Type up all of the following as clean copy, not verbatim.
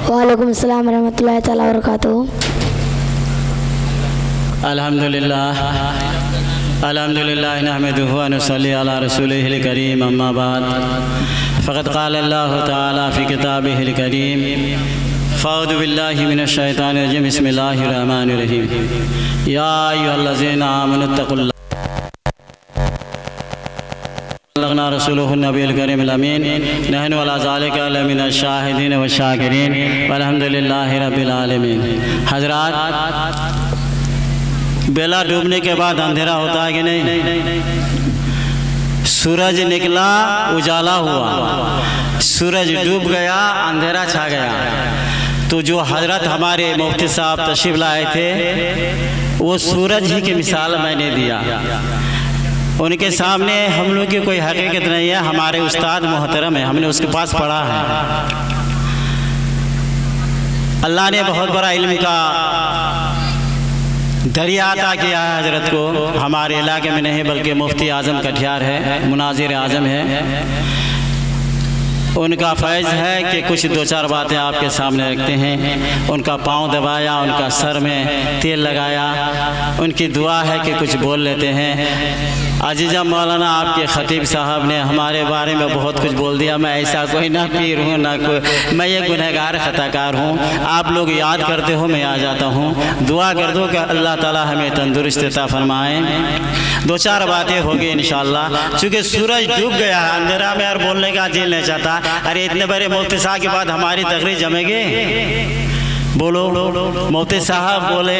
वालेकुम अस्सलाम रहमतुल्लाहि तआला व बरकातुहू। अल्हम्दुलिल्लाह नहमदुहु व नुसल्ली अला रसूलिहिल करीम अम्मा बाद फ़क़द क़ाल अल्लाहु तआला फ़ी किताबिहिल करीम फ़अऊज़ु बिल्लाहि मिनश शैतानिर रजीम बिस्मिल्लाहिर रहमानिर रहीम या अय्युहल्लज़ीना आमनुत्तक़ुल्लाह बल्लग़ना रसूलुहुन नबियुल करीमिल अमीन नहनु अला ज़ालिका लमिनश शाहिदीन व शाकिरीन वल्हम्दुलिल्लाहि रब्बिल आलमीन। हज़रात, बेला डूबने के बाद अंधेरा होता है कि नहीं? सूरज निकला, उजाला हुआ, सूरज डूब गया, अंधेरा छा गया। तो जो हजरत हमारे मुफ्ती साहब तशरीफ लाए थे वो सूरज ही की मिसाल मैंने दिया। उनके सामने हम लोग की कोई हकीकत नहीं है, हमारे उस्ताद मोहतरम है, हमने उसके पास पढ़ा है। अल्लाह ने बहुत बड़ा इल्म का दरिया अता किया है हजरत को। हमारे इलाके में नहीं बल्कि मुफ्ती आज़म कटिहार है, मुनाजिर आज़म है। उनका फैज़ है कि कुछ दो चार बातें आपके सामने रखते हैं। उनका पाँव दबाया, उनका सर में तेल लगाया, उनकी दुआ है कि कुछ बोल लेते हैं। अजीज़ा मौलाना आपके ख़तीब साहब ने हमारे बारे में बहुत कुछ बोल दिया। मैं ऐसा कोई ना पीर हूँ ना कोई, मैं ये गुनहगार ख़ताकार हूँ। आप लोग याद करते हो, मैं आ जाता हूँ। दुआ कर दो कि अल्लाह ताला हमें तंदुरुस्त अता फरमाए। दो चार बातें होगी इंशाअल्लाह। चूँकि सूरज डूब गया है, अंधेरा में और बोलने का दिल नहीं चाहता। अरे इतने बड़े मुफ्ती साहब के बाद हमारी तकरीर जमेगी? बोलो। मुफ्ती साहब बोले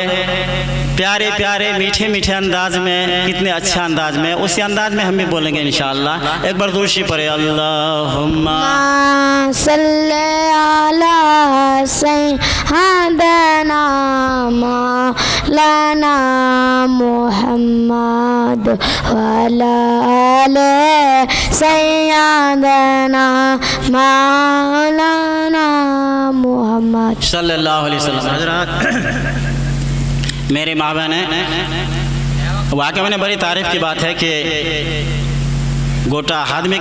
प्यारे प्यारे मीठे मीठे अंदाज में, कितने अच्छा अंदाज में, उसी अंदाज में हम भी बोलेंगे इंशाअल्लाह। एक बार दुरूद पढ़े, अल्लाहुम्मा सल्ले अला सय्यदना मौलाना मुहम्मद व अला आले सय्यदना मौलाना मुहम्मद सल्लल्लाहु अलैहि वसल्लम। हज़रात, मेरे माँ बहन है, वाकई में बड़ी तारीफ़ की बात है कि गोटा आदमी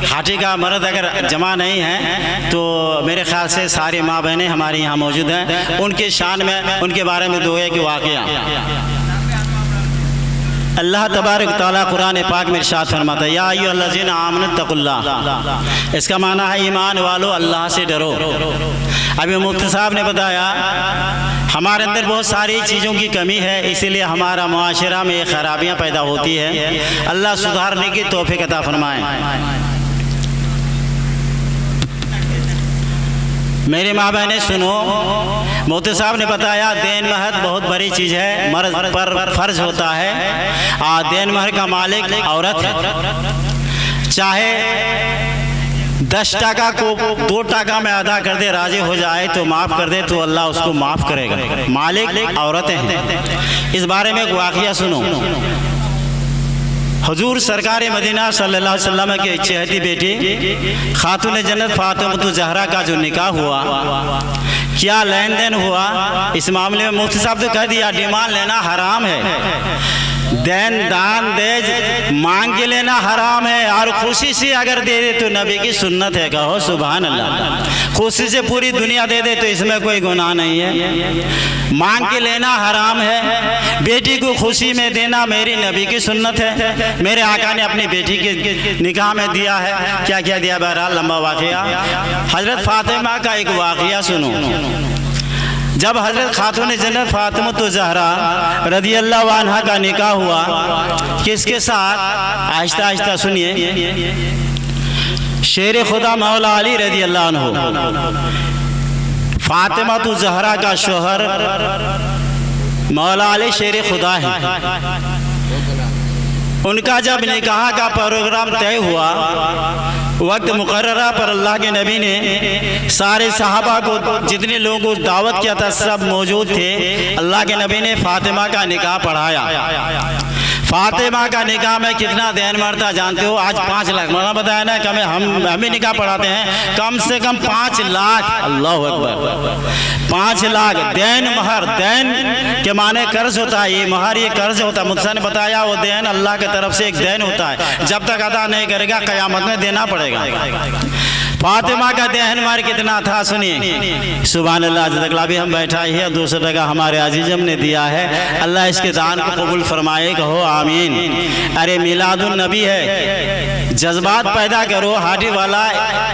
हाथी का मर्द अगर जमा नहीं है तो मेरे ख्याल से सारी माँ बहनें हमारे यहाँ मौजूद हैं। उनके शान में, उनके बारे में दो है कि वाक़या अल्लाह तबारक तआला कुरान पाक में इरशाद फरमाता है, या अय्युहल्लज़ीना आमनुत्तक़ुल्लाह। इसका माना है ईमान वालों, अल्लाह से डरो। अभी मुफ्ती साहब ने बताया हमारे अंदर बहुत सारी चीज़ों की कमी है, इसीलिए हमारा मुआशरा में खराबियाँ पैदा होती है। अल्लाह सुधारने की तौफीक अता फरमाए। मेरी माँ बहनें सुनो, मुफ्ती साहब ने बताया देन महर बहुत बड़ी चीज़ है, मर्द पर फ़र्ज होता है। देन महर का मालिक औरत है। चाहे 10 टका को 2 टका में अदा कर दे, राजी हो जाए तो माफ़ कर दे तो अल्लाह उसको माफ़ करेगा। मालिक औरतें हैं। इस बारे में एक वाक़या सुनो। हुजूर सरकार मदीना सल्लल्लाहु अलैहि वसल्लम के चहेती बेटी खातून जन्नत फातिमा ज़हरा का जो निकाह हुआ, क्या लेन देन हुआ, इस मामले में मुफ्ती साहब तो कह दिया डिमांड लेना हराम है, देन दान देज मांग के लेना हराम है, और खुशी से अगर दे दे तो नबी की सुन्नत है। कहो सुभान अल्लाह। खुशी से पूरी दुनिया दे दे तो इसमें कोई गुनाह नहीं है। मांग के लेना हराम है, बेटी को खुशी में देना मेरी नबी की सुन्नत है। मेरे आका ने अपनी बेटी के निकाह में दिया है, क्या क्या दिया, बहरहाल लंबा वाक़या। हज़रत फातिमा का एक वाक़या सुनो। जब हज़रत खातून जन्नत फातिमा ज़हरा रज़ियल्लाहु अन्हा का निकाह हुआ, किसके साथ? आहिस्ता आहिस्ता सुनिए। शेर खुदा मौला अली रज़ियल्लाहु अन्हु, फातिमा ज़हरा का शोहर मौला अली शेर खुदा है। उनका जब निकाह का प्रोग्राम तय हुआ, वक्त मुकर्ररा पर अल्लाह के नबी ने सारे सहाबा को, जितने लोगों को दावत किया था सब मौजूद थे। अल्लाह के नबी ने फातिमा का निकाह पढ़ाया। फातिमा का निकाह में कितना देन मरता जानते हो? आज 5 लाख मौलाना बताया ना कि हम ही निकाह पढ़ाते हैं, कम से कम 5 लाख। अल्लाह अकबर। 5 लाख देन महर। देन के माने कर्ज होता है, ये महर ये कर्ज होता है। मुफ्ती ने बताया वो देन अल्लाह की तरफ से एक देन होता है, जब तक अदा नहीं करेगा क़यामत में देना पड़ेगा। फातिमा का देहन मार कितना था सुनिए। सुभान अल्लाह। जज़ाकल्लाह। भी हम बैठा ही है, 200 टका हमारे अजीजम ने दिया है, अल्लाह इसके दान को कबूल फरमाए, कहो आमीन। अरे मिलादुन नबी है, जज्बात पैदा करो। हाटी वाला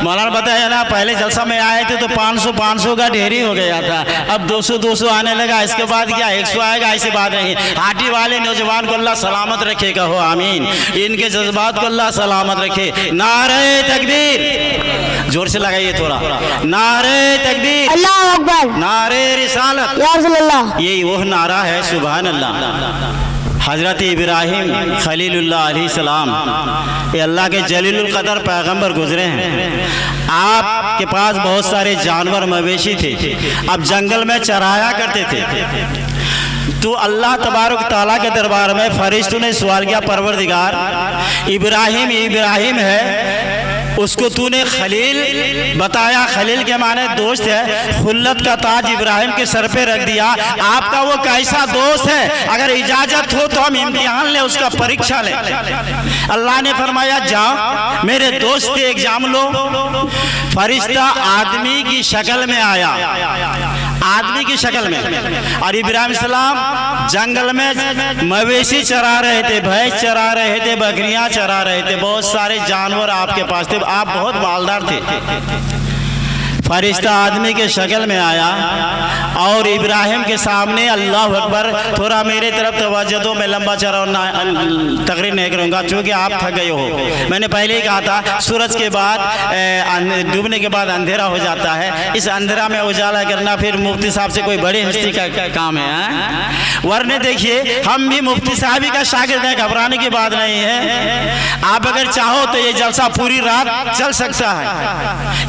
मौलाना बताया ना, पहले जलसा में आए थे तो 500 का ढेरी हो गया था, अब 200 आने लगा, इसके बाद क्या 100 आएगा, ऐसी बात नहीं। हाटी वाले नौजवान को अल्लाह सलामत रखे, कहो आमीन। इनके जज्बात को अल्लाह सलामत रखे। नारे तकबीर, जोर से लगाइए थोड़ा, नारे तकबीर, अल्लाह अकबर, नारे रिसालत, या रसूल अल्लाह। यही वो नारा है। सुभान अल्लाह। हज़रत इब्राहिम खलीलुल्लाह अलैहिस्सलाम, ये अल्लाह के जलीलुल कदर पैगंबर गुजरे हैं। आपके पास बहुत सारे जानवर मवेशी थे, अब जंगल में चराया करते थे। तो अल्लाह तबारक ताला के दरबार में फरिश्तों ने सवाल किया, परवरदिगार इब्राहिम है, उसको तूने खलील बताया, खलील के माने दोस्त है, खुल्लत का ताज इब्राहिम के सर पे रख दिया, आपका वो कैसा दोस्त है, अगर इजाजत हो तो हम इम्तिहान ले, उसका परीक्षा ले। अल्लाह ने फरमाया जाओ मेरे दोस्त से एग्जाम लो। फरिश्ता आदमी की शक्ल में आया, आदमी की शक्ल में, और इब्राहिम सलाम जंगल में मवेशी चरा रहे थे, भैंस चरा रहे थे, बकरियां चरा रहे थे, बहुत सारे जानवर आपके पास थे, आप बहुत मालदार थे। फरिश्ता आदमी के शक्ल में आया और इब्राहिम के सामने, अल्लाह अकबर, थोड़ा मेरे तरफ तवज्जो दो, मैं लंबा चौड़ा तकरीर नहीं करूँगा क्योंकि आप थक गए हो। मैंने पहले ही कहा था सूरज के बाद डूबने के बाद अंधेरा हो जाता है, इस अंधेरा में उजाला करना फिर मुफ्ती साहब से कोई बड़ी हस्ती का काम है। वरने देखिए हम भी मुफ्ती साहब का शागिर्द हैं, घबराने की बात नहीं है। आप अगर चाहो तो ये जलसा पूरी रात चल सकता है,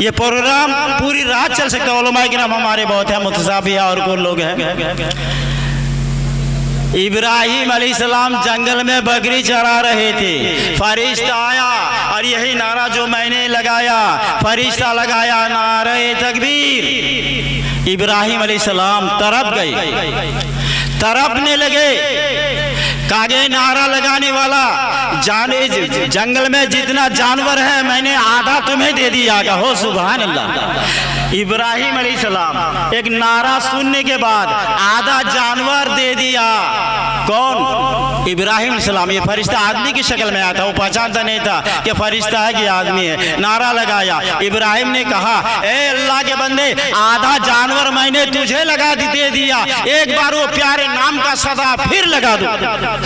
ये प्रोग्राम पूरी रात चल सकता है। उलमा के नाम हमारे बहुत हैं, मुफ्ती साहब भी और कौन लोग हैं। इब्राहिम अलैहिस्सलाम जंगल में बकरी चरा रहे थे, फरिश्ता आया और यही नारा जो मैंने लगाया, फरिश्ता लगाया, नारे तकबीर। इब्राहिम अलैहिस्सलाम तरफ गए, तरफने लगे, कागे नारा लगाने वाला, जाने जंगल में जितना जानवर है मैंने आधा तुम्हें दे दिया, कहो सुभान अल्लाह। इब्राहिम अलैहिस्सलाम एक नारा सुनने के बाद आधा जानवर दे दिया। कौन? इब्राहिम अलैहिस्सलाम। ये फरिश्ता आदमी की शक्ल में आया था, वो पहचानता नहीं था कि फरिश्ता है कि आदमी है। नारा लगाया, इब्राहिम ने कहा, ए अल्लाह के बंदे, आधा जानवर मैंने तुझे लगा दे दिया, एक बार वो प्यारे नाम का सदा फिर लगा दो।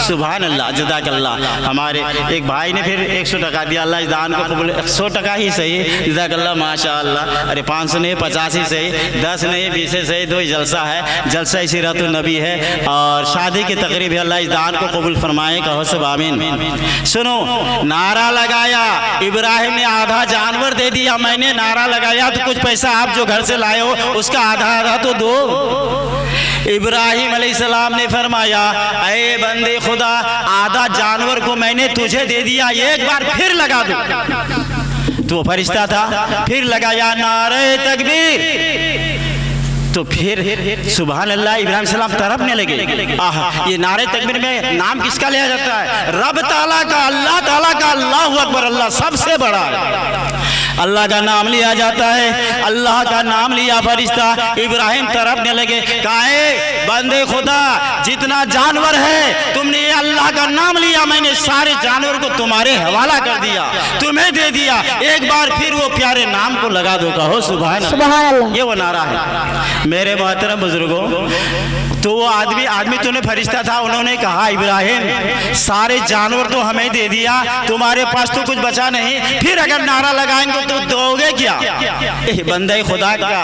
सुभान अल्लाह, जज़ाकल्लाह। हमारे एक भाई ने फिर 100 टका दिया, अल्लाह इस दान को कबूल। 100 टका ही सही, जज़ाकल्लाह, माशाअल्लाह। अरे 500 नहीं, 50 ही सही, 10 नहीं, 20 ही सही। दो जलसा है, जलसा सीरतुन नबी है और शादी की तकरीब है। अल्लाह इस दान को कबूल फरमाए, कहो सब आमीन। सुनो, नारा लगाया, इब्राहिम ने आधा जानवर दे दिया, मैंने नारा लगाया तो कुछ पैसा आप जो घर से लाए हो उसका आधा आधा तो दो। इब्राहिम अलैहिस्सलाम ने फरमाया, ऐ बंदे खुदा, आधा जानवर को मैंने तुझे दे दिया, एक बार फिर लगा दो। तो फरिश्ता था, फिर लगाया, नारे तकबीर। तो फिर सुभान अल्लाह, इब्राहिम सलाम तरफने लगे। आहा, ये नारे तकबीर में नाम किसका लिया जाता है? रब ताला का, अल्लाह ताला का। अल्लाहु अकबर, अल्लाह सबसे बड़ा है। अल्लाह का नाम लिया जाता है, अल्लाह का नाम लिया, फरिश्ता इब्राहिम तरफने लगे। काहे बंदे खुदा, जितना जानवर है तुमने ये अल्लाह का नाम लिया, मैंने सारे जानवर को तुम्हारे हवाला कर दिया, तुम्हें दे दिया, एक बार फिर वो प्यारे नाम को लगा दो, कहो सुभान अल्लाह। ये वो नारा है मेरे मोहतरम बुजुर्गों। तो वो आदमी तूने फरिश्ता था, उन्होंने कहा, इब्राहिम सारे जानवर तो हमें दे दिया, तुम्हारे पास तो कुछ बचा नहीं, फिर अगर नारा लगाएंगे तो दोगे क्या? बंदे खुदा का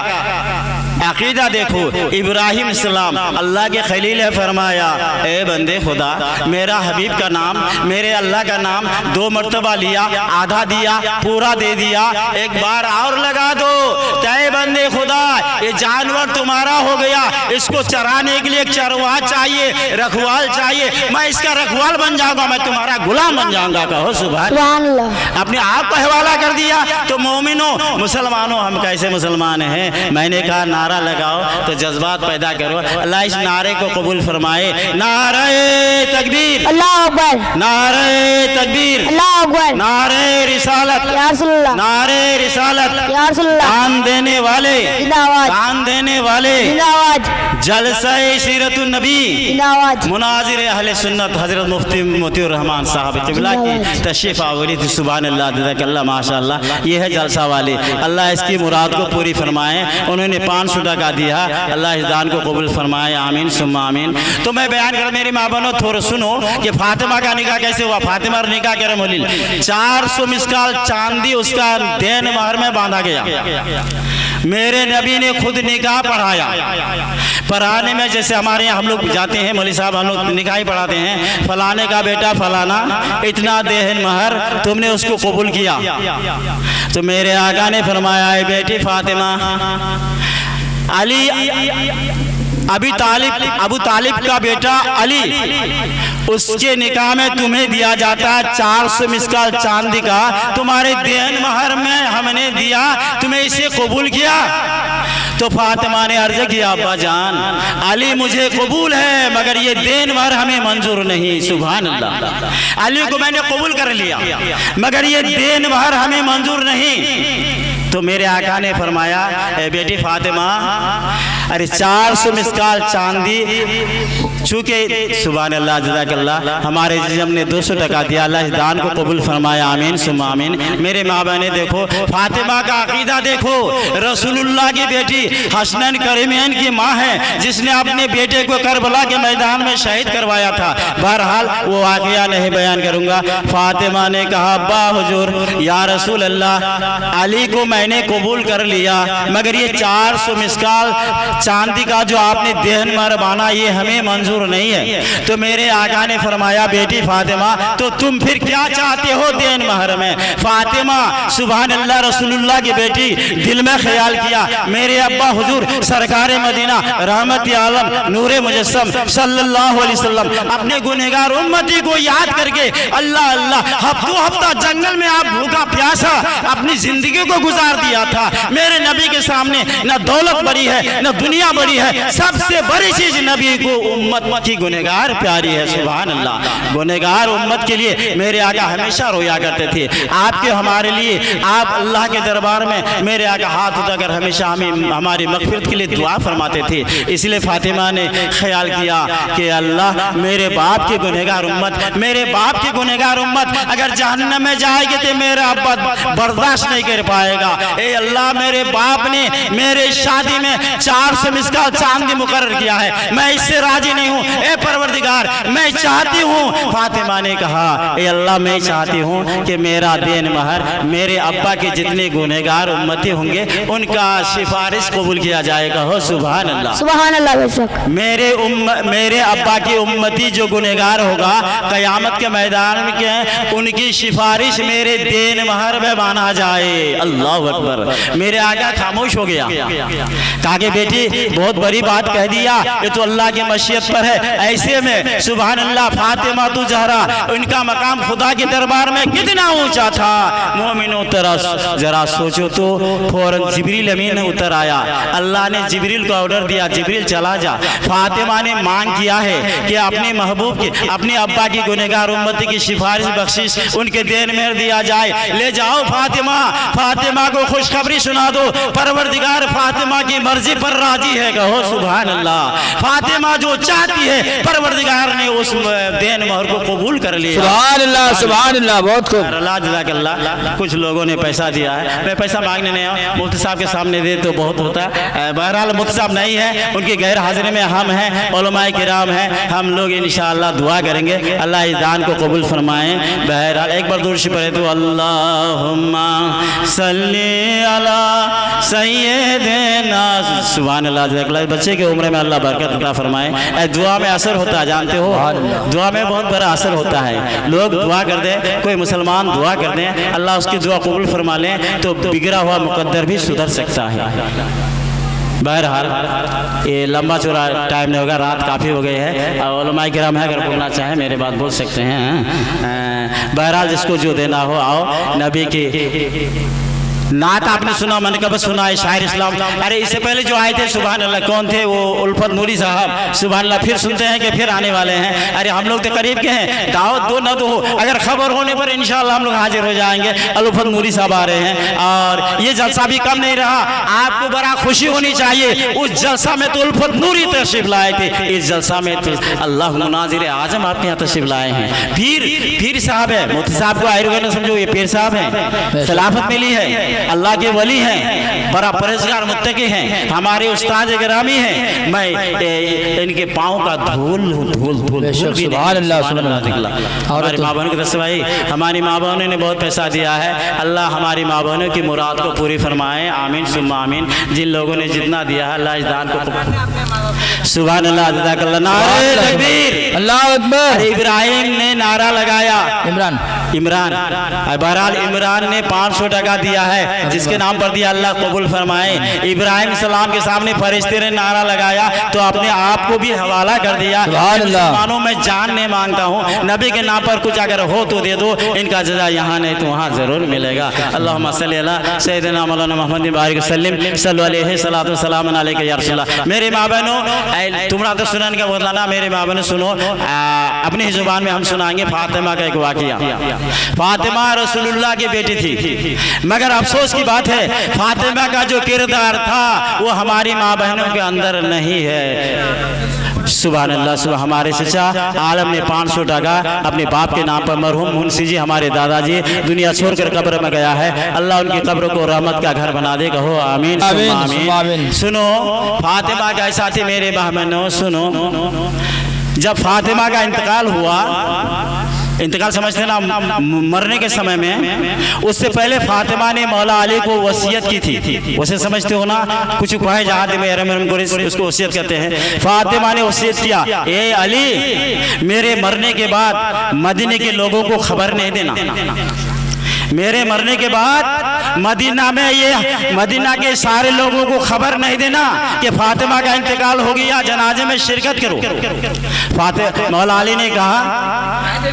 अकीदा देखो। इब्राहिम सलाम अल्लाह के खलील है, फरमाया, ए बंदे खुदा, मेरा हबीब का नाम, मेरे अल्लाह का नाम 2 मरतबा लिया, आधा दिया, पूरा दे दिया, एक बार और लगा दो। तय बंदे खुदा, ये जानवर तुम्हारा हो गया, इसको चराने के लिए एक चरवाहा चाहिए, रखवाल चाहिए, मैं इसका रखवाल बन जाऊंगा, मैं तुम्हारा गुलाम बन जाऊंगा, कहो सुभान अल्लाह। अपने आप को हवाला कर दिया। तो मोमिनो, मुसलमानों, हम कैसे मुसलमान हैं? मैंने कहा नारा नारा लगाओ, तो जज्बात पैदा करो। अल्लाह इस नारे को कबूल फरमाए। नारे तकबीर, अल्लाह अकबर, नारे तकबीर, अल्लाह अकबर, नारे रिसालत, या रसूलल्लाह, नारे रिसालत, या रसूलल्लाह, कान देने वाले, जिंदाबाद, कान देने वाले, जिंदाबाद, जलसा-ए सीरतुन नबी, जिंदाबाद, मुनाजिर अहले सुन्नत हजरत मुफ्ती मोतीउर रहमान साहब क़िबला की तशरीफ़ आवरी थी। सुभान अल्लाह, जज़ाकल्लाह, माशाअल्लाह। ये है जलसा वाले, अल्लाह इसकी मुराद को पूरी फरमाए। उन्होंने 500 टका दिया, अल्लाह इस दान को कबूल फरमाए, आमीन सुम्मा आमीन। तो मैं बयान कर, मेरी माँ बहनों थोड़ा सुनो कि फातिमा का निकाह कैसे हुआ। फातिमा का निकाह करम होलिल 400 मिसकाल चांदी उसका देन महर में बांधा गया। मेरे नबी ने खुद निकाह पढ़ाया। पढ़ाने में जैसे हमारे यहाँ हम लोग जाते हैं, मौलवी साहब हम लोग निकाह ही पढ़ाते हैं, फलाने का बेटा फलाना इतना देहन महर, तुमने उसको कबूल किया। तो मेरे आका ने फरमाया, है बेटी फातिमा, अली अबू तालिब का बेटा अली, उसके निकाह में तुम्हें दिया जाता है 400 मिसकाल चांदी का, तुम्हारे देन महर में हमने दिया, तुम्हें इसे कबूल किया। तो फातिमा ने अर्ज किया, अब्बा जान, अली मुझे कबूल है, मगर ये देन महर हमें मंजूर नहीं। सुभान अल्लाह, अली को मैंने कबूल कर लिया, मगर ये देन महर हमें मंजूर नहीं। तो मेरे आका ने फरमाया, ए बेटी फातिमा, अरे 400 मिसकाल चांदी, चूँकि सुभान अल्लाह, जज़ाकल्लाह, हमारे जिस्म ने 200 टका दिया, अल्लाह इस दान को कबूल फरमाया, आमीन सुम्मा आमीन। मेरे माँ बहने देखो, फातिमा का अकीदा देखो, रसूलुल्लाह की बेटी हसनैन करीमैन की माँ है, जिसने अपने बेटे को करबला के मैदान में शहीद करवाया था। बहरहाल वो वाक़या नहीं बयान करूँगा। फातिमा ने कहा, अब्बा हुजूर, या रसूल अल्लाह, अली को मैंने कबूल कर लिया, मगर ये 400 मिसकाल चांदी का जो आपने देहन महर बाना, ये हमें मंजूर नहीं है। तो मेरे आका ने फरमाया, बेटी फातिमा, तो तुम फिर क्या चाहते हो देन महर में। फातिमा सुभान अल्लाह, रसूलुल्लाह की बेटी, दिल में ख्याल किया, मेरे अब्बा हुजूर सरकार मदीना रहमत आलम नूरे मुजस्सम सल्लल्लाहु अलैहि वसल्लम अपने गुनहगार उम्मती को याद करके अल्लाह अल्लाह हफ्ता जंगल में आप भूखा प्यासा अपनी जिंदगी को गुजार दिया था। मेरे नबी के सामने न दौलत बड़ी है, न दुनिया बड़ी है, सबसे बड़ी चीज नबी को उम्मत की गुनहगार प्यारी है। सुभान अल्लाह, गुनहगार उम्मत के लिए मेरे आका हमेशा रोया करते थे। आपके हमारे लिए आप अल्लाह के दरबार में मेरे आका हाथ उठाकर हमेशा हमें हमारी मग़फ़िरत के लिए दुआ फरमाते थे। इसलिए फातिमा ने ख्याल किया कि अल्लाह, मेरे बाप की गुनहगार उम्मत, मेरे बाप की गुनहगार उम्मत अगर जहन्नम में जाएगी तो मेरा अब्बा बर्दाश्त नहीं कर पाएगा। ए अल्लाह, मेरे बाप ने मेरे शादी में 400 मिसकाल चांदी मुकर्रर किया है, मैं इससे राजी नहीं हूँ। ए परवरदिगार, मैं चाहती हूँ। फातिमा ने कहा, ए अल्लाह, मैं चाहती हूँ कि मेरा देन महर मेरे अब्बा के जितने गुनहगार उम्मती होंगे उनका सिफारिश कबूल किया जाएगा। हो सुभान अल्लाह, सुभान अल्लाह। बेशक मेरे अब्बा की उम्मती जो गुनहगार होगा क़यामत के मैदान में क्या है, उनकी सिफारिश मेरे देन महर में माना जाए। अल्लाह अकबर। मेरे आका खामोश हो गया, कहा कि बेटी बहुत बड़ी बात कह दिया, ये तो अल्लाह की मशीयत पर है। ऐसे में सुभान अल्लाह, फातिमा तू ज़हरा, उनका मकाम खुदा के दरबार में कितना ऊंचा था। मोमिनों जरा सोचो तो, फौरन जिब्रील अमीन उतर आया। अल्लाह ने जिब्रील को ऑर्डर दिया, जिब्रील चला जा। फातिमा ने मांग किया है कि अपने महबूब की, अपने अब्बा की गुनहगार उम्मती की सिफारिश बख्शिश उनके देन में दिया जाए। ले जाओ फातिमा, फातिमा को खुशखबरी सुना दो, परवरदिगार फातिमा की मर्जी पर राजी है। कहो सुभान अल्लाह, फातिमा जो चाहती है परवरदिगार ने उस देन महर को कबूल कर लिया। सुभान अल्लाह, सुभान अल्लाह, बहुत खूब। अल्लाह, कुछ लोगों ने पैसा दिया है, मैं पैसा मांगने नहीं आया, मुफ्ती साहब के सामने दे तो बहुत होता है। बहरहाल मुफ्ती साहब नहीं है, उनकी गैर हाजिरी में हम हैं, उलमाए किराम हैं, हम लोग इंशाअल्लाह दुआ करेंगे, अल्लाह इस दान को कबूल फरमाएं। बहरहाल एक बार दूर से पढ़े तो अल्लाहुम्मा सल्ली अला सय्यिदना। सुभान अल्लाह, बच्चे की उम्र में अल्लाह बरकत अता फरमाए। दुआ में असर होता है, जानते हो, दुआ में बहुत बड़ा असर होता है। लोग दुआ कर दें, कोई मुसलमान दुआ कर दें, अल्लाह उसकी दुआ कबूल फरमा लें तो बिगड़ा हुआ मुकद्दर भी सुधर सकता है। बहरहाल ये लंबा चौड़ा टाइम नहीं होगा, रात काफ़ी हो गई है। और उलमाए किराम है, अगर बोलना चाहें मेरे बात बोल सकते हैं। बहरहाल जिसको जो देना हो आओ, नबी की नात आपने सुना, मैंने कब सुना है शायर इस्लाम। अरे इससे पहले जो आए थे सुभान अल्लाह, कौन थे वो? उल्फत नूरी साहब, सुभान अल्लाह। फिर सुनते हैं कि फिर आने वाले हैं। अरे हम लोग तो करीब के हैं, दावत दो न दो, अगर खबर होने पर इंशाअल्लाह हम लोग हाजिर हो जाएंगे। उल्फत नूरी साहब आ रहे हैं और ये जलसा भी कम नहीं रहा। आपको बड़ा खुशी होनी चाहिए, उस जलसा में तो उल्फत नूरी तशरीफ लाए थे, इस जलसा में तो अल्लाह मुनाजिर आजम आपके यहाँ तशरीफ लाए हैं। पीर साहब है, मुफ्ती साहब को आयुर्वेद समझो, ये पीर साहब हैं, खिलाफत मिली है, अल्लाह के वली हैं, बड़ा परहेजगार मुत्तकी हैं, हमारे उस्ताद गिरामी हैं। मैं इनके पाँव का धूल हमारी माँ बहनों की तरफ से भाई, हमारी माँ बहनों ने बहुत पैसा दिया है। अल्लाह हमारी माँ बहनों की मुराद को पूरी फरमाए, आमीन सुम्मा आमीन। जिन लोगों ने जितना दिया है अल्लाह इस दान को सुभान अल्लाह, नारे तकबीर, अल्लाह अकबर। इब्राहिम ने नारा लगाया, इमरान बहरहाल इमरान ने 500 टका दिया है, जिसके नाम पर दिया अल्लाह कबूल फरमाए। इब्राहिम सलाम के सामने फरिश्ते ने नारा लगाया तो अपने आप को भी हवाला कर दिया। मुसलमानों में जान नहीं मांगता हूँ, नबी के नाम पर कुछ अगर हो तो दे दो, इनका जजा यहाँ नहीं तो वहाँ जरूर मिलेगा। अल्लाहुम्मा सल्ली अला सय्यिदना मौलाना मुहम्मद बारिक वसल्लम सल्लल्लाहु अलैहि सल्लतु सलाम अलैका या रसूलल्लाह। मेरे माँ बहनों, तुमरा तो सुनन का बोलना, मेरे माँ बहनों सुनो, अपनी जुबान में हम सुनाएंगे फातिमा का एक वाक़िया। फातिमा रसूलुल्लाह की बेटी थी, मगर अफसोस की बात है फातिमा का जो किरदार था वो हमारी माँ बहनों के अंदर नहीं है। सुभान अल्लाह। सुबह हमारे चचा आलम ने 500 टका अपने बाप के नाम पर, मरहूम मुंशी जी हमारे दादाजी दुनिया छोड़कर कब्र में गया है, अल्लाह उनकी कब्र को रहमत का घर बना दे, कहो आमीन आमीन। सुनो फातिमा का ऐसा थी मेरे बहनों, सुनो जब फातिमा का इंतकाल हुआ, इंतकाल समझते ना, मरने के समय में, उससे पहले फातिमा ने मौला अली को वसीयत की थी। वैसे समझते हो ना, कुछ कहे जहां में उसको वसीयत कहते हैं। फातिमा ने वसीयत किया, ए अली मेरे मरने के बाद मदीने के लोगों को खबर नहीं देना, मेरे मरने के बाद मदीना में ये मदीना के सारे लोगों को खबर नहीं देना कि फातिमा का इंतकाल हो गया, जनाजे में शिरकत करो। मौला अली ने कहा,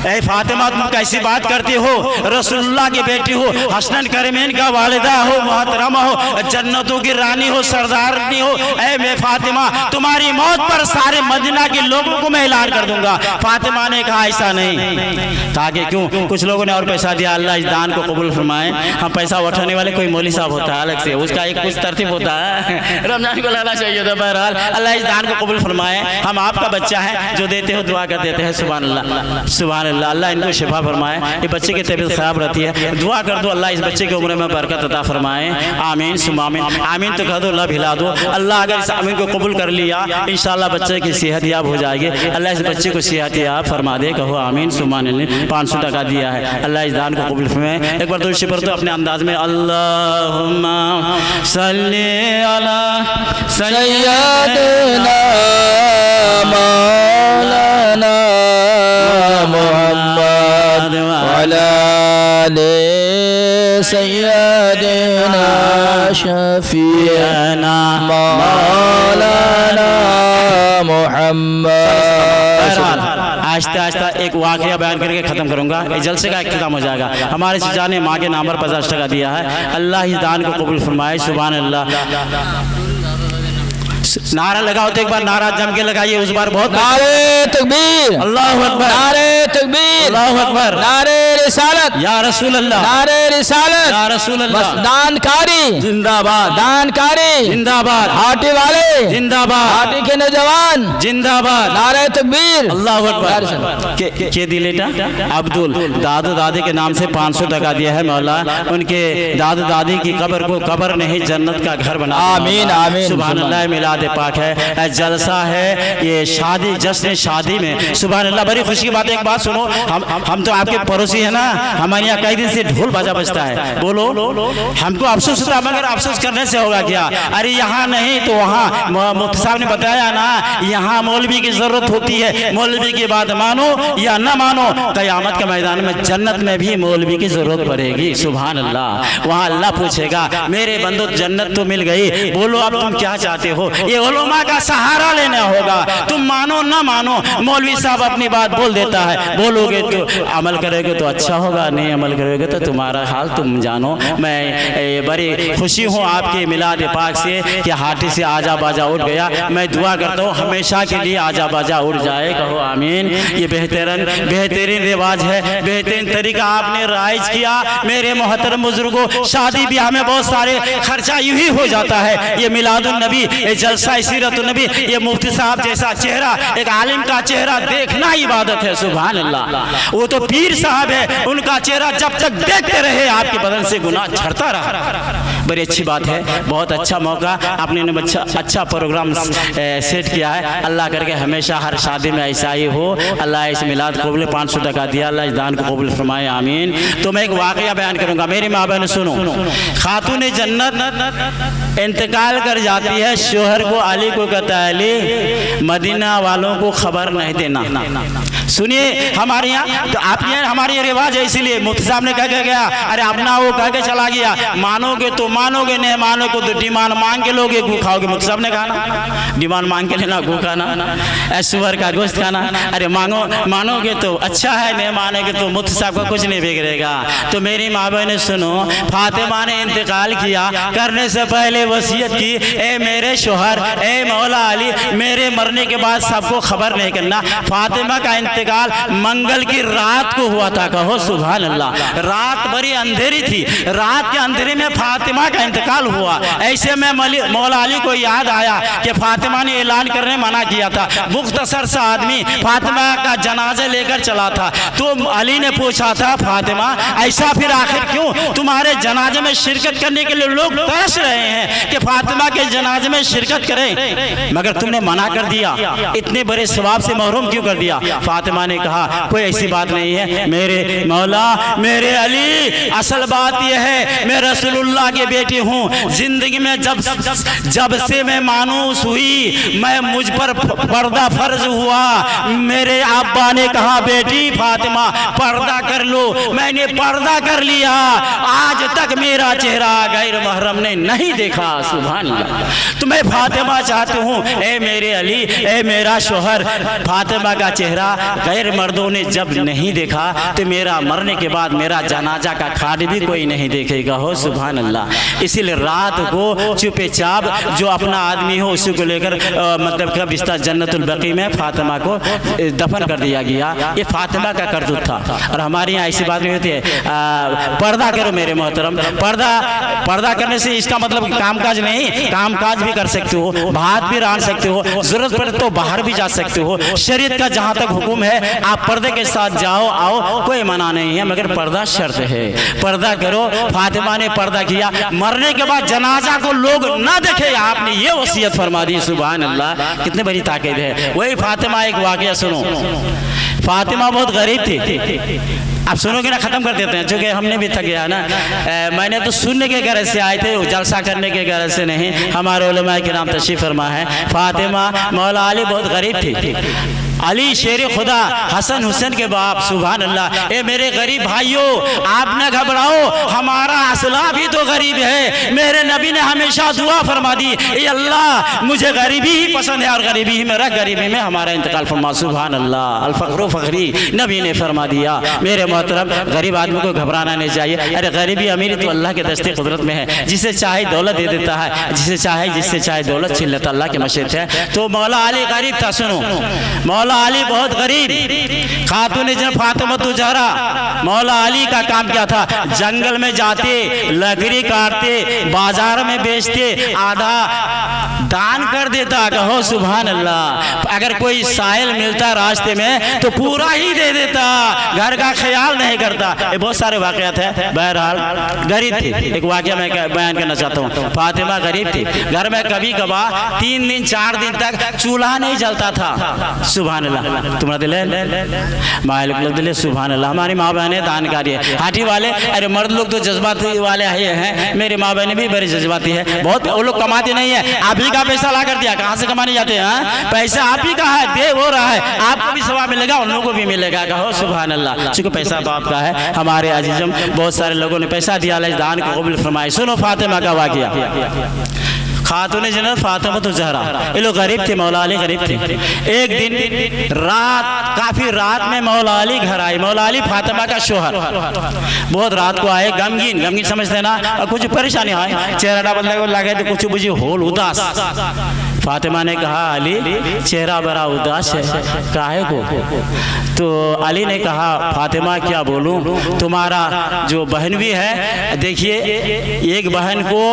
ऐ फातिमा तुम कैसी बात करती हो, रसूलुल्लाह की बेटी हो, हसनैन करीमैन का वालिदा हो, मोहतरमा हो, जन्नतों की रानी हो, सरदारनी हो, ऐ मैं फातिमा तुम्हारी मौत पर सारे मदीना के लोगों को मैं ऐलान कर दूंगा। फातिमा ने कहा ऐसा नहीं, ताकि क्यों, कुछ लोगों ने और पैसा दिया, अल्लाह इस दान को कबूल फरमाए। हम पैसा उठाने वाले कोई मौली साहब होता है अलग से, उसका एक कुछ तरतीब होता है, रमजान को लाना चाहिए था। बहरहाल अल्लाह इस दान को कबूल फरमाए। हम आपका बच्चा है, जो देते हो दुआ कर देते हैं, सुभान अल्लाह सुभान अल्लाह। अल्लाह इनको शिफा फरमाए, ये बच्चे की तबीयत खराब रहती है, दुआ कर दो अल्लाह इस बच्चे की उम्र में बरकत अता फरमाए, आमीन सुम्मा आमीन। आमीन तो कह दो, अल्लाह भिला दो। अल्लाह अगर इस आमीन को कबूल कर लिया इंशाअल्लाह बच्चे की सेहत याब हो जाएगी, अल्लाह इस बच्चे को सेहत याब फरमा दे, कहो आमीन सुम्मा आमीन। 500 टका दिया है, अल्लाह इस दान को कबूल फरमाए। एक बार दूसरी पर तो अपने अंदाज में अल्लाहुम्मा सल्ली अला सय्यदना मौलाना मुहम्मद वअला आले सय्यदना शफीअना मौलाना मुहम्मद। आहिस्ता आहिस्ता एक वाक़या बयान करके ख़त्म करूँगा, जलसे का इख्तिताम हो जाएगा। हमारे चचा ने माँ के नाम पर 50 टका दिया है, अल्लाह इस दान को कबूल फरमाए, सुभान अल्लाह। नारा लगाओ तो एक बार नारा जम के लगाइए, उस बार बहुत नारे तकबीर, अल्लाहु अकबर, नारे तकबीर, अल्लाहु अकबर, नारे रिसालत या रसूल अल्लाह, नारे रिसालत, या रसूल अल्लाह, दानकारी जिंदाबाद, दानकारी जिंदाबाद, हाटी वाले जिंदाबाद, हाटी के नौजवान जिंदाबाद, नारे तकबीर, अल्लाहु अकबर। के दिलेटा अब्दुल दादू दादी के नाम से 500 टका दिया है, मौला उनके दादू दादी की कब्र को कब्र नहीं जन्नत का घर बना, आमीन आमीन। सुभान अल्लाह। मिलाद पाक है, जलसा है, ये शादी जश्न शादी में, सुभान अल्लाह। बड़ी खुशी की बात है, एक बात सुनो, हम तो आपके पड़ोसी है ना, हमारे यहाँ कई दिन से ढोल बाजा बजता है, बोलो हमको अफसोस होता है, मगर अफसोस करने से होगा क्या? अरे यहाँ नहीं तो वहाँ, मुफ्ती साहब ने बताया ना, यहाँ मौलवी की जरूरत होती है, मौलवी की बात मानो या न मानो, क़यामत के मैदान में जन्नत में भी मौलवी की जरूरत पड़ेगी, सुभान अल्लाह। वहाँ अल्लाह पूछेगा, मेरे बंदो जन्नत तो मिल गई, बोलो अब तुम क्या चाहते हो? ये उलमा का सहारा लेना होगा। तुम मानो ना मानो, मौलवी साहब अपनी बात बोल देता है, बोलोगे तो अमल करोगे तो अच्छा होगा, नहीं अमल करोगे तो तुम्हारा हाल तुम जानो। मैं बड़ी खुशी हूँ आपके मिलाद पाक से कि हाथी से आजा बाजा उठ गया। मैं दुआ करता हूँ हमेशा के लिए आजा बाजा उठ जाए, कहो आमीन। ये बेहतरीन रिवाज है, बेहतरीन तरीका आपने राइज किया। मेरे मोहतरम बुजुर्गों, शादी ब्याह में बहुत सारे खर्चा यूं ही हो जाता है। ये मिलादुन नबी, ये जलसा सीरतुन नबी, ये मुफ्ती साहब जैसा चेहरा, एक आलिम का चेहरा देखना इबादत है। सुभान अल्लाह। वो तो पीर साहब है, उनका चेहरा जब तक देखते रहे आपके बदन से गुनाह झड़ता रहा। बड़ी अच्छी बात है, बहुत अच्छा मौका आपने अच्छा प्रोग्राम सेट किया है। अल्लाह करके हमेशा हर शादी में ऐसा ही हो। अल्लाह इस मिलाद कबूल 500 टका दिया, अल्लाह इस दान को कबूल फरमाए, आमीन। तो मैं एक वाकया बयान करूंगा। मेरी माँ बहन सुनो, खातून जन्नत इंतकाल कर जाती है, शोहर को अली को कहता है अली, मदीना वालों को खबर नहीं देना। सुनिए हमारे यहाँ तो आप ये हमारे ये रिवाज है, इसीलिए मुफ्ती साहब ने कह के गया, अरे अपना वो कह के चला गया, मानोगे तो मानोगे, नहीं मानोगे तो डिमांड मांग के लोगे, गू खाओगे। मुफ्ती साहब ने कहा ना, डिमांड मांग के लेना, गू खाना, सुअर का गोश्त खाना। अरे मानोगे तो अच्छा है, नहीं मानोगे तो मुफ्ती साहब का कुछ नहीं बिगड़ेगा। तो मेरी माँ बहन सुनो, फातिमा ने इंतकाल किया, करने से पहले वसीयत की, ए मेरे शोहर, ए मौला अली, मेरे मरने के बाद सबको खबर नहीं करना। फातिमा का इंतकाल मंगल की रात को हुआ था, कहो सुभान अल्लाह। रात बड़ी अंधेरी थी, रात के अंधेरे में फातिमा का इंतकाल हुआ। ऐसे में मौला अली को याद आया कि फातिमा ने ऐलान करने मना किया था। मुख्तसर सा आदमी फातिमा का जनाजा लेकर चला था, तो अली ने पूछा था, फातिमा ऐसा फिर आखिर क्यों? तुम्हारे जनाजे में शिरकत करने के लिए लोग तरस रहे हैं कि फातिमा के जनाजे में शिरकत करें, मगर तुमने मना कर दिया, इतने बड़े सवाब से महरूम क्यों कर दिया? फातिमा ने कहा, कोई ऐसी बात नहीं है मेरे मौला, मेरे अली, असल बात यह है मैं रसूलुल्लाह की बेटी हूँ। जिंदगी में जब से मैं मानूस हुई, मैं मुझ पर पर्दा फर्ज हुआ। मेरे अब्बा ने कहा, बेटी फातिमा पर्दा कर लो, मैंने पर्दा कर लिया। आज तक मेरा चेहरा गैर महरम ने नहीं देखा। सुभान अल्लाह। तो मैं फातिमा चाहती हूँ, ए मेरे अली, ए मेरा शोहर, फातिमा का चेहरा गैर मर्दों ने जब नहीं देखा तो मेरा मरने के बाद मेरा जनाजा का खाट भी कोई नहीं देखेगा। हो सुभान अल्लाह। इसीलिए रात को चुपे चाप जो अपना आदमी हो उसी को लेकर मतलब का बिस्तर जन्नतुल बकी में फातिमा को दफन कर दिया गया। ये फातिमा का करतूत था। और हमारे यहाँ ऐसी बात नहीं होती है, पर्दा करो मेरे मोहतरम। पर्दा करने से इसका मतलब कामकाज नहीं, कामकाज भी कर सकते हो, भात भी रान सकते हो, जरूरत पड़े तो बाहर भी जा सकते हो। शरीयत का जहाँ तक हुक्म है आप पर्दे के साथ जाओ आओ, कोई मना नहीं है, मगर पर्दा शर्त है। पर्दा करो। फातिमा ने पर्दा किया, मरने के बाद जनाजा को लोग ना देखे, आपने ये वसीयत फरमा दी। सुभान अल्लाह, कितनी बड़ी ताकत है। वही फातिमा, एक वाकया सुनो। फातिमा बहुत गरीब थी। आप सुनोगे ना, खत्म कर देते हैं, चूंकि हमने भी थक गया ना। मैंने तो सुनने के गरज से आए थे, जलसा करने के गरज से नहीं। हमारे उलमा के नाम तशरीफ फरमा है। फातिमा मौला अली बहुत गरीब थी। अली शेर खुदा, हसन हुसैन के बाप। सुभान अल्लाह। ए मेरे गरीब भाइयों, आप न घबराओ, हमारा असला भी तो गरीब है। मेरे नबी ने हमेशा दुआ फरमा दी, ए अल्लाह मुझे गरीबी ही पसंद है और गरीबी ही मेरा, गरीबी में हमारा इंतकाल फरमा। सुभान अल्लाह। अल फक्र फखरी नबी ने फरमा दिया। मेरे मोहतरम, गरीब आदमी को घबराना नहीं चाहिए। अरे गरीबी अमीरी तो अल्लाह के दस्ते कुदरत में है, जिसे चाहे दौलत दे देता है, जिससे चाहे दौलत छीन लेता, अल्लाह के मशीद है। तो मौला अली गरीब था। सुनो, मौला अली बहुत गरीब। खातून जन्नत फातिमा ज़हरा, मौला अली का काम क्या था? जंगल में जाते, लकड़ी काटते, बाजार में बेचते, आधा दान कर देता। कहो सुभान अल्लाह। अगर कोई साहिल मिलता रास्ते में तो पूरा ही दे देता, घर का ख्याल नहीं करता। ये बहुत सारे वाकयात है। बहरहाल गरीब थी। एक वाकया मैं बयान करना चाहता हूँ। फातिमा गरीब थी। घर में कभी कभार 3 दिन 4 दिन तक चूल्हा नहीं जलता था। सुभान अल्लाह। तुम्हारा दिल है मालिक दिल। सुभान अल्लाह। हमारी माँ बहनें दानकारी है। हाथी वाले, अरे मर्द लोग तो जज्बाती वाले हैं, मेरी माँ बहनें भी बड़ी जज्बाती है। बहुत वो लोग कमाते नहीं है, आप ही का पैसा ला कर दिया, कहाँ से कमाने जाते हैं? पैसा आप ही का है, दे हो रहा है, आपको भी सवाब मिलेगा, उन लोगों को भी मिलेगा। कहो सुभान अल्लाह। चूंकि पैसा तो आपका है। हमारे अजीजम बहुत सारे लोगों ने पैसा दिया, दान को कबूल फरमाए। सुनो फातिमा का वाकया। खातून जन्नत फातिमा ज़हरा, ये लोग गरीब थे, मौला अली गरीब थे। एक दिन रात, काफ़ी रात में मौला अली घर आए। मौला अली फातिमा का शोहर बहुत रात को आए, गमगीन समझते ना, और कुछ परेशानी आए, चेहरा बदले लगे तो कुछ बुझी होल उदास। फातिमा ने कहा अली चेहरा बड़ा उदास है, काहे को? तो अली ने कहा फातिमा क्या बोलूं, तुम्हारा जो बहन भी है, देखिए एक बहन को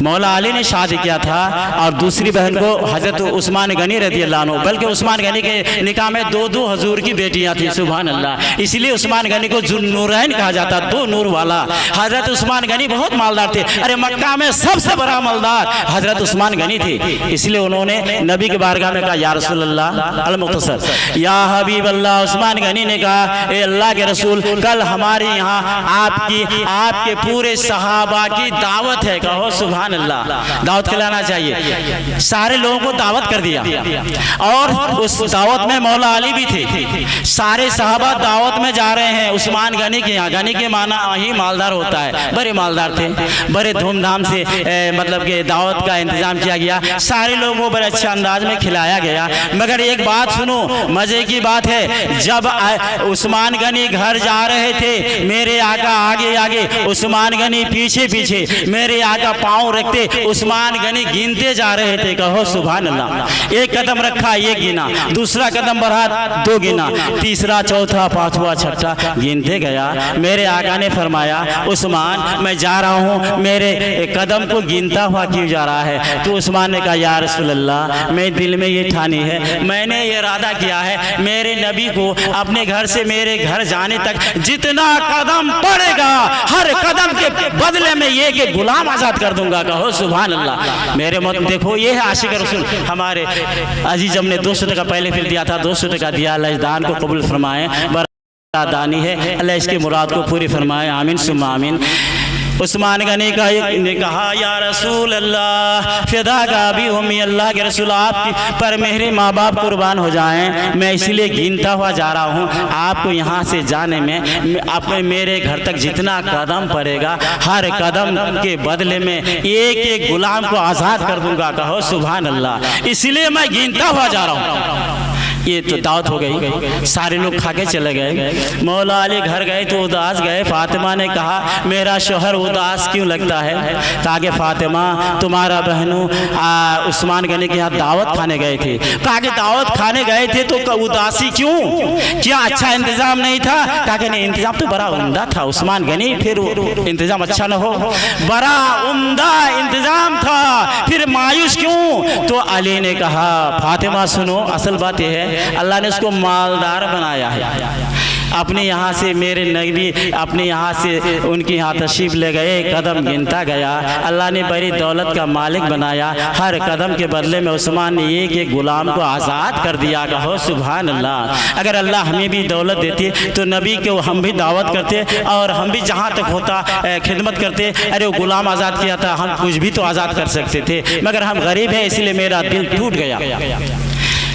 मौला अली ने शादी किया था और दूसरी बहन को हजरत उस्मान गनी रज़ी अल्लाह अन्हु, बल्कि उस्मान गनी के निकाह में दो हजूर की बेटियां थी, सुभान अल्लाह। इसलिए उस्मान गनी को जुन्नूरैन कहा जाता, दो नूर वाला। हजरत उस्मान गनी बहुत मालदार थे, अरे मक्का में सबसे बड़ा मालदार हजरत उस्मान गनी थे। इसलिए उन्होंने नबी के बारगाह में कहा या रसूल अल्लाह अल मुख्तसर, या हबीब अल्लाह। उस्मान गनी ने कहा ए अल्लाह के रसूल, कल हमारे यहाँ आपके पूरे सहाबा की दावत है। कहो सुभान अल्लाह, दावत खिलाना चाहिए। सारे लोगों को दावत कर दिया और उस दावत में मौला अली भी थे। सारे सहाबा दावत में जा रहे हैं उस्मान गनी के यहाँ। गनी के माना ही मालदार होता है, बड़े मालदार थे, बड़े धूमधाम से मतलब कि दावत का इंतजाम किया गया। सारे लोगों को बड़े अच्छे अंदाज में खिलाया गया। मगर एक बात सुनो, मजे की बात है, जब उस्मान गनी घर जा रहे थे, मेरे आका आगे आगे, उस्मान गनी पीछे पीछे, मेरे आका पाँव रखते, उस्मान गनी गिनते जा रहे थे। कहो सुभान अल्लाह। एक कदम रखा, एक गिना, दूसरा कदम बढ़ा, दो गिना, तीसरा चौथा पांचवा छठा गिनते गया। मेरे आका ने फरमाया उस्मान मैं जा रहा हूँ, मेरे कदम को गिनता हुआ क्यों जा रहा है? तो उस्मान ने कहा या रसूल अल्लाह, मैं दिल में ये ठानी है, मैंने ये इरादा किया है, मेरे नबी को अपने घर से मेरे घर जाने तक जितना कदम पड़ेगा, हर कदम के बदले में ये कि गुलाम आजाद कर दूंगा। कहो सुभान अल्लाह। मेरे मत देखो, ये है आशिक रसूल। हमारे अजीज हमने 200 टका पहले फिर दिया था, 200 टका दिया। अल्लाह इस दान को कबूल फरमाए, बड़ा दानी है, अल्लाह इसकी मुराद को पूरी फरमाए, आमीन सुम्मा आमीन। उस्मान गनी ने कहा या रसूल अल्लाह, फिदा का भी उम्मी, अल्लाह के रसूल आप पर मेरे माँ बाप कुर्बान हो जाएं, मैं इसलिए गिनता हुआ जा रहा हूँ। आपको यहाँ से जाने में अपने मेरे घर तक जितना कदम पड़ेगा, हर कदम के बदले में एक एक गुलाम को आज़ाद कर दूंगा। कहो सुभान अल्लाह, इसलिए मैं गिनता हुआ जा रहा हूँ। ये तो दावत हो गई, सारे लोग खा के चले गए। मौला अली घर गए तो उदास गए। फातिमा ने कहा मेरा शोहर उदास क्यों लगता है? कहा कि फातिमा तुम्हारा बहनों उस्मान गनी के यहाँ दावत खाने गए थे। कहा कि दावत खाने गए थे तो उदासी क्यों? क्या अच्छा इंतजाम नहीं था? कहा कि नहीं, इंतजाम तो बड़ा उम्दा था उस्मान गनी, फिर इंतजाम अच्छा न हो? बड़ा उम्दा इंतजाम था, फिर मायूस क्यों? तो अली ने कहा फातिमा सुनो, असल बात यह है अल्लाह ने उसको मालदार बनाया है। अपने यहाँ से मेरे नबी अपने यहाँ से उनके यहाँ तशरीफ ले गए, कदम गिनता गया, अल्लाह ने बड़ी दौलत का मालिक बनाया। हर कदम के बदले में उस्मान ने एक एक गुलाम को आज़ाद कर दिया। कहो सुभान अल्लाह। अगर अल्लाह हमें भी दौलत देती तो नबी को हम भी दावत करते और हम भी जहाँ तक होता खिदमत करते। अरे वो गुलाम आज़ाद किया था, हम कुछ भी तो आज़ाद कर सकते थे, मगर हम गरीब हैं इसलिए मेरा दिल टूट गया।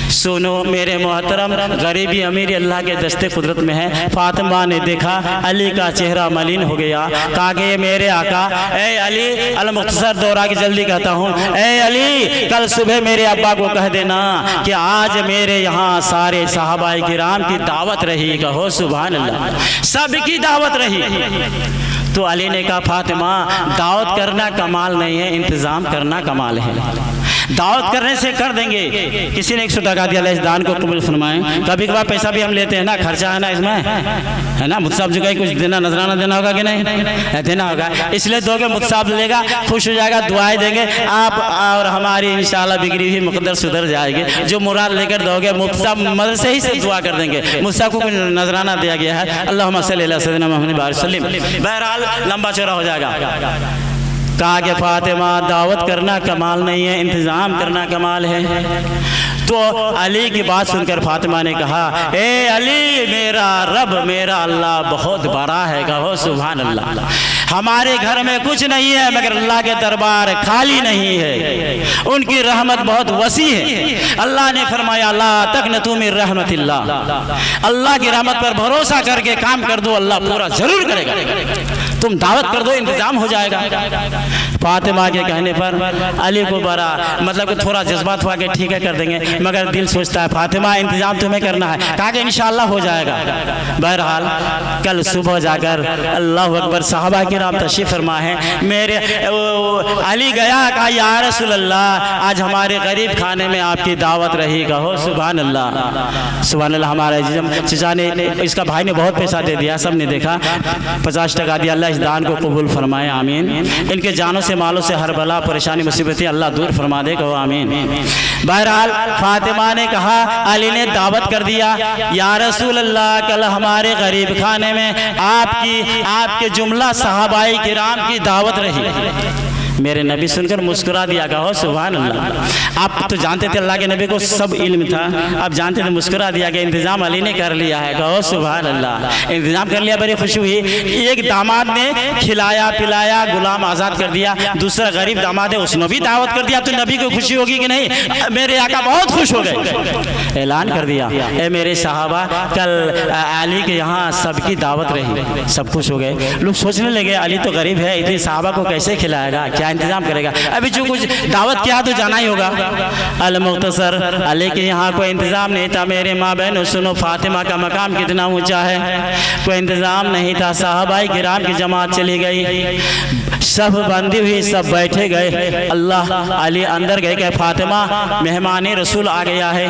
सुनो मेरे मोहतरम, गरीबी अमीरी अल्लाह के दस्ते कुदरत में है। फातिमा ने देखा अली का चेहरा मलिन हो गया। कहा कि मेरे आका, ए अली, अल मुख्तसर दोहरा के जल्दी कहता हूँ, ए अली कल सुबह मेरे अब्बा को कह देना कि आज मेरे यहाँ सारे सहाबाए किराम की दावत रही। कहो सुभान अल्लाह, सबकी दावत रही। तो अली ने कहा फातिमा दावत करना कमाल नहीं है, इंतज़ाम करना कमाल है। दावत करने से कर देंगे। किसी ने 100 टका दिया, इस दान को कबूल फरमाएं। कभी कभार पैसा भी हम लेते हैं ना, खर्चा है ना इसमें, है ना। मुझसाब जो कहीं कुछ देना, नजराना देना होगा कि नहीं? देना होगा, इसलिए दोगे, मुझसाब लेगा, खुश हो जाएगा, दुआएं देंगे आप और हमारी इंशाल्लाह बिगड़ी हुई मुकद्दर सुधर जाएगी। जो मुराद लेकर दोगे मुझसाब मदद से ही से दुआ कर देंगे। मुझसाब को कोई नजराना दिया गया है, अल्लाहुम्मा सल्ली अला सय्यिदिना मुहम्मद व सल्लिम। बहरहाल लंबा चौड़ा हो जाएगा। कहा कि फातिमा दावत करना कमाल नहीं है, इंतज़ाम करना कमाल है। तो अली की बात सुनकर फातिमा ने कहा ए अली, मेरा रब मेरा अल्लाह बहुत बड़ा है। कहो सुभान अल्लाह। हमारे घर में कुछ नहीं है मगर अल्लाह के दरबार खाली नहीं है, उनकी रहमत बहुत वसी है। अल्लाह ने फरमाया ला तक़नतू मिन रहमतिल्लाह, अल्लाह की रहमत पर भरोसा करके काम कर दो, अल्लाह पूरा जरूर करेगा। तुम दावत कर दो, इंतजाम हो जाएगा। फातिमा के कहने पर अली को बड़ा मतलब कि थोड़ा जज्बात हुआ कि ठीक है कर देंगे, मगर दिल सोचता है फातिमा इंतज़ाम तुम्हें करना है। कहा कि इंशाअल्लाह हो जाएगा। बहरहाल कल सुबह जाकर अल्लाह अकबर साहबा किराम तशरीफ़ फरमा है, मेरे अली गया, कहा या रसूल अल्लाह आज हमारे गरीब खाने में आपकी दावत रही। कहो सुभान अल्लाह सुभान अल्लाह। हमारे चचा ने, इसका भाई ने बहुत पैसा दे दिया, सब ने देखा, 50 टका दिया। अल्लाह इस दान को कबूल फरमाए, आमीन। इनके जानों से मालों से हर बला परेशानी मुसीबतें अल्लाह दूर फरमा दे, कहो आमीन। बहरहाल फातिमा ने कहा, अली ने दावत कर दिया, या रसूल अल्लाह कल हमारे गरीब खाने में आपके जुमला सहाबाई किराम की दावत रही। मेरे नबी सुनकर मुस्कुरा दिया, कहो सुभान अल्लाह। आप तो जानते थे अल्लाह के नबी को सब इल्म था, आप जानते थे, मुस्कुरा दिया कि इंतज़ाम अली ने कर लिया है, कहो सुभान अल्लाह। इंतज़ाम कर लिया, बड़ी खुशी हुई। एक दामाद ने खिलाया पिलाया, गुलाम आज़ाद कर दिया, दूसरा गरीब दामाद है उसने भी दावत कर दिया, तो नबी को खुशी होगी कि नहीं? मेरे आका बहुत खुश हो गए, ऐलान कर दिया, ए मेरे सहाबा कल अली के यहाँ सबकी दावत रही। सब खुश हो गए। लोग सोचने लगे अली तो गरीब है, इतने सहाबा को कैसे खिलाएगा, क्या इंतजाम करेगा? अभी जो कुछ दावत किया तो जाना ही होगा। अल मुख्तसर अली के यहाँ कोई इंतजाम नहीं था। मेरे माँ बहनों सुनो, फातिमा का मकाम कितना ऊंचा है, कोई इंतजाम नहीं था। साहबाई किराम की जमात चली गई, सब बंदी हुई, सब बैठे गए। अल्लाह अली अंदर गए कि फातिमा मेहमान रसूल आ गया है,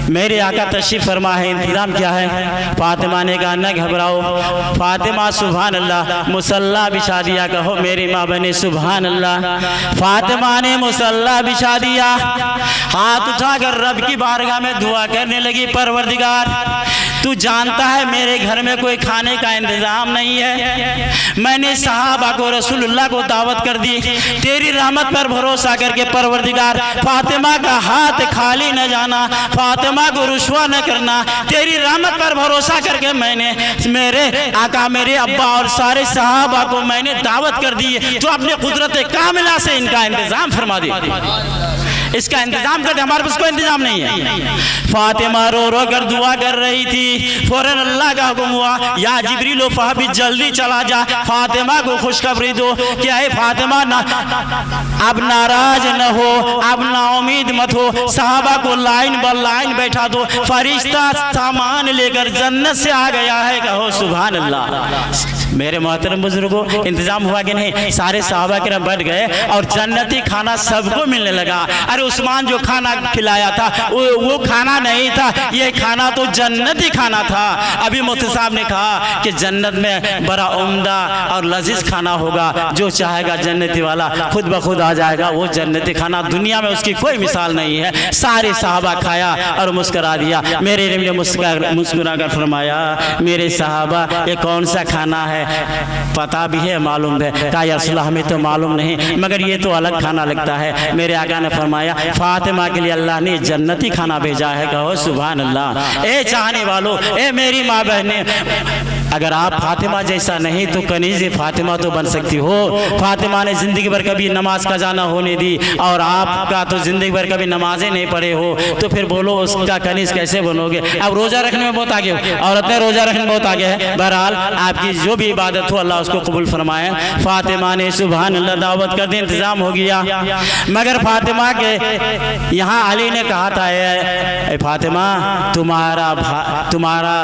मेरे आका तशरीफ फरमा है, इंतजाम क्या है? फातिमा ने कहा न घबराओ। फातिमा सुभान अल्लाह मुसल्ला बिछा दिया, कहो मेरी माँ बने सुभान अल्लाह। फातिमा ने मुसल्ला बिछा दिया, हाथ उठाकर रब की बारगाह में दुआ करने लगी, परवरदिगार तू जानता है मेरे घर में कोई खाने का इंतजाम नहीं है, मैंने सहाबा को रसूलुल्लाह को दावत कर दी, तेरी रहमत पर भरोसा करके परवरदिगार फातिमा का हाथ खाली न जाना, फातिमा को रुस्वा न करना, तेरी रहमत पर भरोसा करके मैंने मेरे आका मेरे अब्बा और सारे सहाबा को मैंने दावत कर दी है, तो अपने कुदरत कामिला से इनका इंतजाम फरमा दी, इसका इंतजाम कर दे, हमारे पास कोई इंतजाम नहीं है। फातिमा रो रो कर दुआ कर रही थी, फौरन अल्लाह का हुक्म हुआ, या जिब्रील फहबी जल्दी चला जा, फातिमा को खुशखबरी दो। क्या है फातिमा ना अब नाराज न हो, अब नाउमीद मत हो, सहाबा को लाइन ब लाइन बैठा दो, फरिश्ता सामान लेकर जन्नत से आ गया है, कहो सुभान अल्लाह। मेरे मोहतरम बुजुर्गों, इंतजाम हुआ कि नहीं? सारे सहाबा किराम बैठ गए और जन्नती खाना सबको मिलने लगा। अरे उस्मान जो खाना खिलाया था वो खाना नहीं था, ये खाना तो जन्नती खाना था। अभी मुफ्ती साहब ने कहा कि जन्नत में बड़ा उम्दा और लजीज खाना होगा, जो चाहेगा जन्नती वाला खुद ब खुद आ जाएगा, वो जन्नती खाना दुनिया में उसकी कोई मिसाल नहीं है। सारे सहाबा खाया और मुस्करा दिया। मेरे ने मुस्कुरा कर फरमाया, मेरे सहाबा ये कौन सा खाना है? पता भी है, मालूम है? कहा या रसूलल्लाह हमें तो मालूम नहीं, मगर ये तो अलग खाना लगता है। मेरे आका ने फरमाया फातिमा के लिए अल्लाह ने जन्नती खाना भेजा है, कहो सुभान अल्लाह। ए चाहने वालों, ए मेरी माँ बहने, अगर आप फातिमा जैसा नहीं तो कनीज़ फातिमा तो बन सकती हो। फातिमा ने ज़िंदगी भर कभी नमाज कज़ा ना होने दी, और आपका तो ज़िंदगी भर कभी नमाजें नहीं पढ़े हो, तो फिर बोलो उसका कनीज़ कैसे बनोगे? अब रोज़ा रखने में बहुत आगे हो, औरत ने रोज़ा रखने में बहुत आगे है। बहरहाल आपकी जो भी इबादत हो अल्लाह उसको कबूल फरमाए। फातिमा ने सुभान अल्लाह दावत कर दी, इंतज़ाम हो गया। मगर फातिमा के यहाँ अली ने कहा था, ए फातिमा तुम्हारा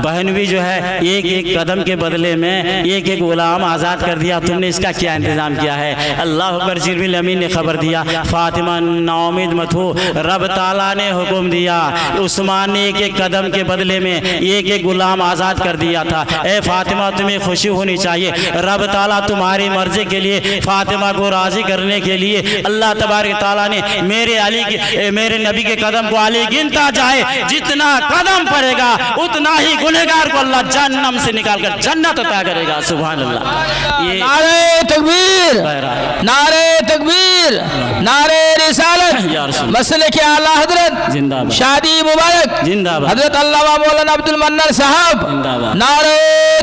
बहन भी जो है एक एक कदम के बदले में एक एक गुलाम आज़ाद कर दिया, तुमने इसका क्या इंतज़ाम किया है? अल्लाह अकबर। जिब्रील अमीन ने खबर दिया, फातिमा नाउमीद मत हो, रब ताला ने हुक्म दिया, उस्मान ने एक एक कदम के बदले में एक एक गुलाम आज़ाद कर दिया था। ए फातिमा तुम्हें खुशी होनी चाहिए, रब ताला तुम्हारी मर्जी के लिए फातिमा को राज़ी करने के लिए अल्लाह तबारक ताला ने मेरे अली के मेरे नबी के कदम को अली गिनता जाए, जितना कदम पड़ेगा उतना ही गुनहगार को अल्लाह जहन्नम से निकालकर जन्नत अता करेगा। सुभान अल्लाह। ये नारे तकबीर, नारे तकबीर, नारे रिसालत, मसले के आला हजरत जिंदाबाद, शादी मुबारक जिंदाबाद, हजरत अल्लामा मौलाना अब्दुल मन्नान साहब जिंदाबाद, नारे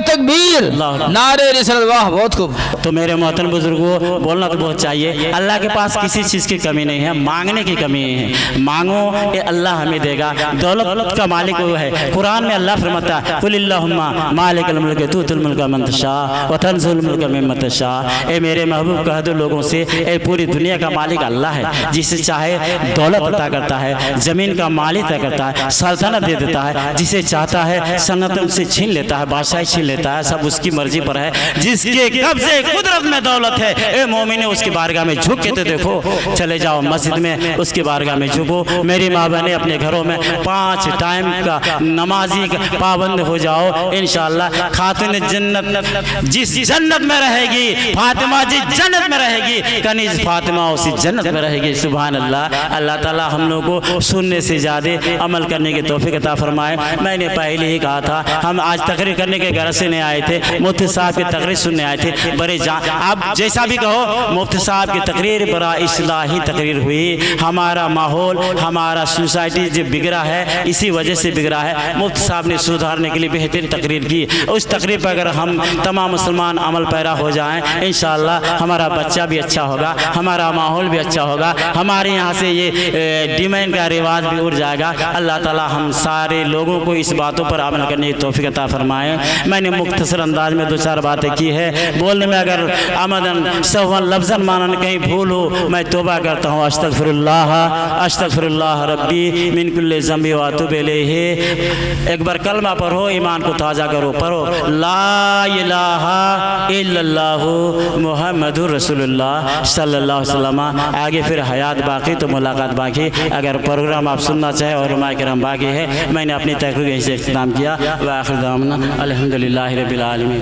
तकबीर, नारे रिसालत। वाह बहुत खूब। तो मेरे मोहतरम बुजुर्गों, बोलना तो बहुत चाहिए। अल्लाह के पास किसी चीज़ की कमी नहीं है, मांगने की कमी है। मांगो ये अल्लाह हमें देगा, दौलत का मालिक वो है। कुरान में अल्लाह फरमाता है, कुल अल्लाहुम्मा मालिकल मुल्क तूतिल मुल्क मन तशा व तंज़िलुल मुल्क मिम्मन तशा। ए मेरे महबूब कह दो लोगों से, ए पूरी दुनिया का मालिक अल्लाह है, जिसे चाहे दौलत अता करता है, ज़मीन का मालिक अता करता है, सल्तनत दे देता है, जिसे चाहता है सनत उनसे छीन लेता है, बादशाही छीन लेता है, सब उसकी मर्जी पर है। जिसके कब्ज़े कुदरत में दौलत है, ए मोमिने उसकी बारगाह में झुक के तो देखो, चले जाओ मस्जिद में उसकी बारगाह में झुको। मेरी माँ बहनें अपने घरों में 5 टाइम का नमाजी का पाबंद हो जाओ, इंशाअल्लाह खातून जन्नत जिस जन्नत में रहेगी, फातिमा जिस जन्नत में रहेगी, कनीज़ फातिमा उसी जन्नत में रहेगी। सुभान अल्लाह। अल्लाह ताला हम लोग को सुनने से ज़्यादा अमल करने की तौफीक अता फरमाए। मैंने पहले ही कहा था, हम आज तकरीर करने के घर से नहीं आए थे, मुफ्ती साहब की तकरीर सुनने आए थे। बड़े आप जैसा भी कहो, मुफ्ती साहब की तकरीर बड़ा इस्लाही तकरीर हुई। हमारा माहौल, हमारा सोसाइटी जो बिगड़ा है, इसी वजह से बिगड़ा है। मुफ्ती साहब ने सुधारने के लिए बेहतरीन तकरीर की। उस तकरीर पर अगर हम तमाम मुसलमान अमल पैरा हो जाएं, इंशाअल्लाह हमारा बच्चा भी अच्छा होगा, हमारा माहौल भी अच्छा होगा, हमारे यहाँ से ये डिमांड का रिवाज भी उड़ जाएगा। अल्लाह ताला हम सारे लोगों को इस बातों पर अमल करने की तौफीक अता फरमाए। मैंने मुख्तसर अंदाज में 2-4 बातें की है, बोलने में अगर आमदन सहवन लफ्ज़न मानन कहीं भूल हो, मैं तौबा करता हूँ। अस्तगफिरुल्लाह रब्बी मिन कुल्लि ज़ंबि व अतूबु इलैहि। एक बार कलमा पढ़ो, ईमान को ताज़ा करो, पढ़ो ला इलाहा इल्लल्लाहु मुहम्मदुर रसूलुल्लाह सल्लल्लाहु अलैहि वसल्लम। आगे फिर हयात बाकी तो मुलाकात बाकी। अगर प्रोग्राम आप सुनना चाहें और उलमा किराम बाकी है, मैंने अपनी तकरीर यहीं से इख्तिताम किया। व आखिर दामना अल्हम्दुलिल्लाहि रब्बिल आलमीन।